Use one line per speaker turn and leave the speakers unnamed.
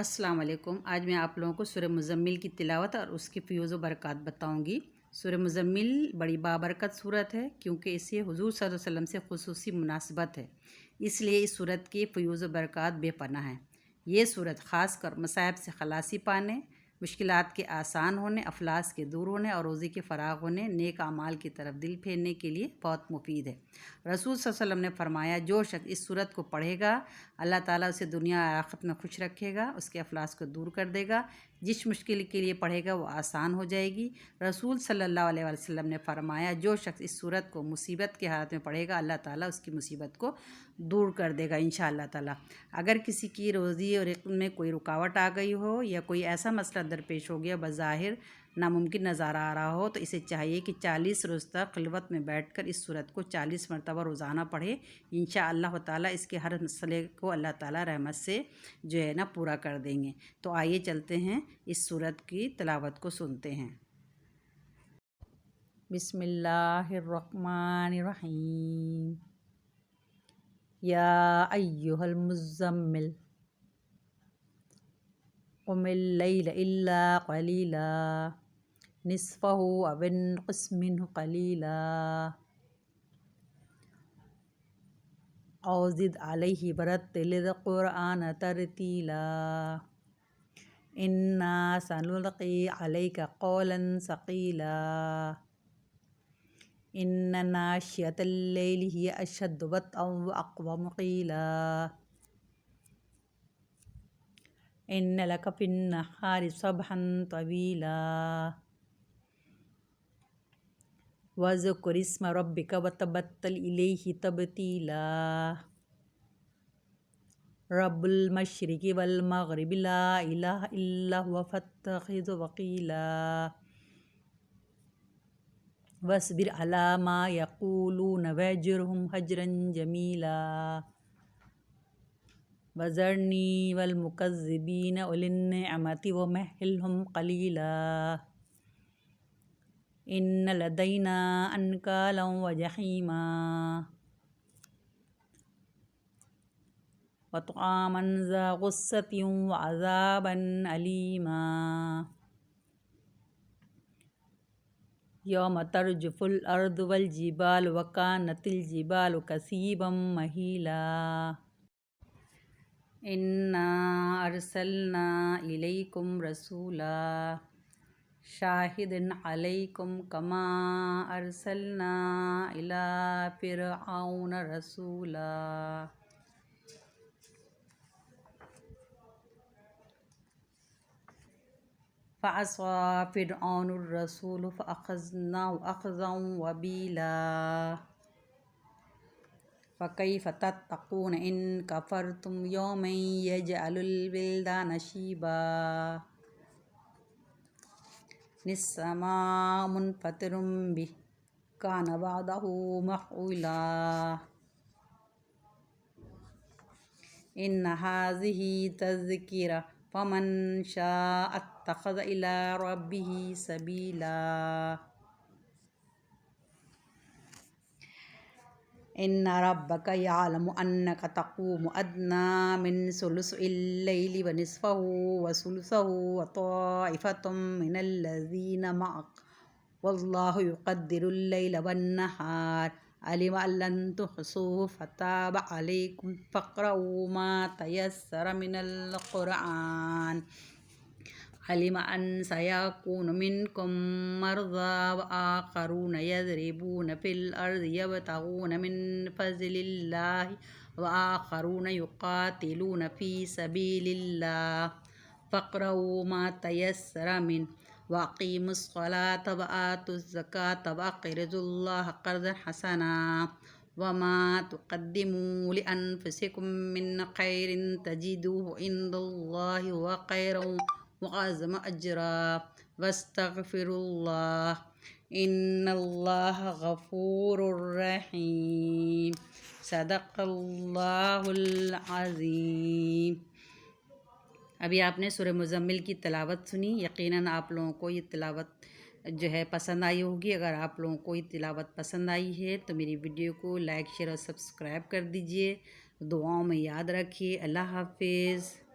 अस्सलाम वालेकुम। आज मैं आप लोगों को सूरह मुज़म्मिल की तिलावत और उसकी फ़यूज़ व बरक़ात बताऊँगी। सूरह मुज़म्मिल बड़ी बाबरकत सूरत है क्योंकि इसे हुज़ूर सल्लल्लाहु अलैहि वसल्लम से ख़ुसूसी मुनासबत है, इसलिए इस सूरत की फ़यूज़ व बरक़ात बेपनाह हैं। ये सूरत ख़ासकर मसाइब से खलासी पाने, मुश्किलात के आसान होने, अफलास के दूर होने और रोज़ी के फ़राग़ होने, नेक अमाल की तरफ दिल फेरने के लिए बहुत मुफीद है। रसूल सल्लल्लाहु अलैहि वसल्लम ने फ़रमाया, जो शख्स इस सूरत को पढ़ेगा अल्लाह ताला उसे दुनिया और आखिरत में खुश रखेगा, उसके अफलास को दूर कर देगा। जिस मुश्किल के लिए पढ़ेगा वो आसान हो जाएगी। रसूल सल्लल्लाहु अलैहि वसल्लम ने फ़रमाया, जो शख्स इस सूरत को मुसीबत की हालत में पढ़ेगा अल्लाह ताला उसकी मुसीबत को दूर कर देगा इंशाअल्लाह ताला। अगर किसी की रोज़ी और रिज़्क़ में कोई रुकावट आ गई हो या कोई ऐसा मसला दरपेश हो गया बज़ाहिर नामुमकिन नज़र आ रहा हो, तो इसे चाहिए कि 40 रोज़ तक खिलवत में बैठकर इस सूरत को 40 मरतबा रोज़ाना पढ़े। इंशाअल्लाह ताला इसके हर मसले को अल्लाह ताला रहमत से जो है ना पूरा कर देंगे। तो आइए चलते हैं इस सूरत की तिलावत को सुनते हैं। बिस्मिल्लाहिर्रहमानिर्रहीम। या अय्युहल मुज़्ज़म्मिल क़ुमिल लैला इल्ला क़लीला निस्फ़हु अव इंक़ुस मिन्हु क़लीला औ ज़िद अलैहि वरत्तिलिल क़ुरआन तरतीला इन्ना सनुल्क़ी अलैका क़ौलन सक़ीला इन्ना नाशियतल लैलि हिय अशद्दु वत्अन व अक़वमु क़ीला इन्ना लका फ़िन्नहारि सबहन तवीला वज़्कुर इस्मा रब्बिका वतबत्तल इलैहि तबतीला रब्बुल मशरिक़ि वल मग़रिबि ला इलाहा इल्ला हुवा फ़त्तख़िज़हु वकीला वस्बिर अला मा यक़ूलून वहजुरहुम हजरन जमीला वज़रनी वल मुकज़्ज़िबीन उलिन निअमति वमहहिलहुम क़लीला इन्ना लदैना अनकालन व जहीमा व तआमन ज़ा गुस्सतिन व अज़ाबन अलीमा यौम तर्जुफ़ुल अर्दु वल जिबालु व कानतिल जिबालु कसीबम महीला इन्ना अरसलना इलैकुम रसूला शाहिदन अलैकुम कमा अरसलना इला फ़िरऔन रसूला फ़असा फ़िरऔनुर रसूल फ़अख़ज़नाहु अख़ज़न वबीला फ़कैफ़ तत्तक़ून इन कफ़रतुम यौमन यजअलुल विल्दान शीबा निस्समाउ मुनफ़तिरुम बिही कान वअदहु मफ़ऊला इन्न हाज़िही तज़किरा फ़मन शाअ अत्तख़ज़ इला रब्बिही सबीला इन्ना रब्बका यअलमु अन्नका तक़ूमु अदना मिन सुलुसिल लैलि व निस्फ़हु व सुलुसहु व ताइफ़तुम मिनल्लज़ीना मअक वल्लाहु युक़द्दिरुल लैला वन्नहार अलिम अन लन तुहसूहु फ़ताब अलैकुम फ़क़रऊ मा तयस्सर मिनल क़ुरआन अलिम अन सयकूनु मिनकुम मर्ज़ा व आख़रून यज़रिबून फ़िल अर्ज़ि यब्तग़ून मिन फ़ज़लिल्लाहि व आख़रून युक़ातिलून फ़ी सबीलिल्लाह फ़क़रऊ मा तयस्सर मिन्हु व अक़ीमुस्सलात व आतुज़्ज़कात व अक़रिज़ुल्लाह क़र्ज़न हसना व मा तुक़द्दिमू लिअन्फ़ुसिकुम मिन ख़ैरिन तजिदूहु इंदल्लाहि हुवा ख़ैरन व अअज़म अजरा वस्तग़फ़िरुल्लाह इन्नल्लाह गफ़ूरुर रहीम। सदक़ल्लाहुल अज़ीम। अभी आपने सूरह मुज़म्मिल की तिलावत सुनी। यकीनन आप लोगों को ये तिलावत जो है पसंद आई होगी। अगर आप लोगों को ये तिलावत पसंद आई है तो मेरी वीडियो को लाइक शेयर और सब्सक्राइब कर दीजिए। दुआओं में याद रखिए। अल्लाह हाफ़िज़।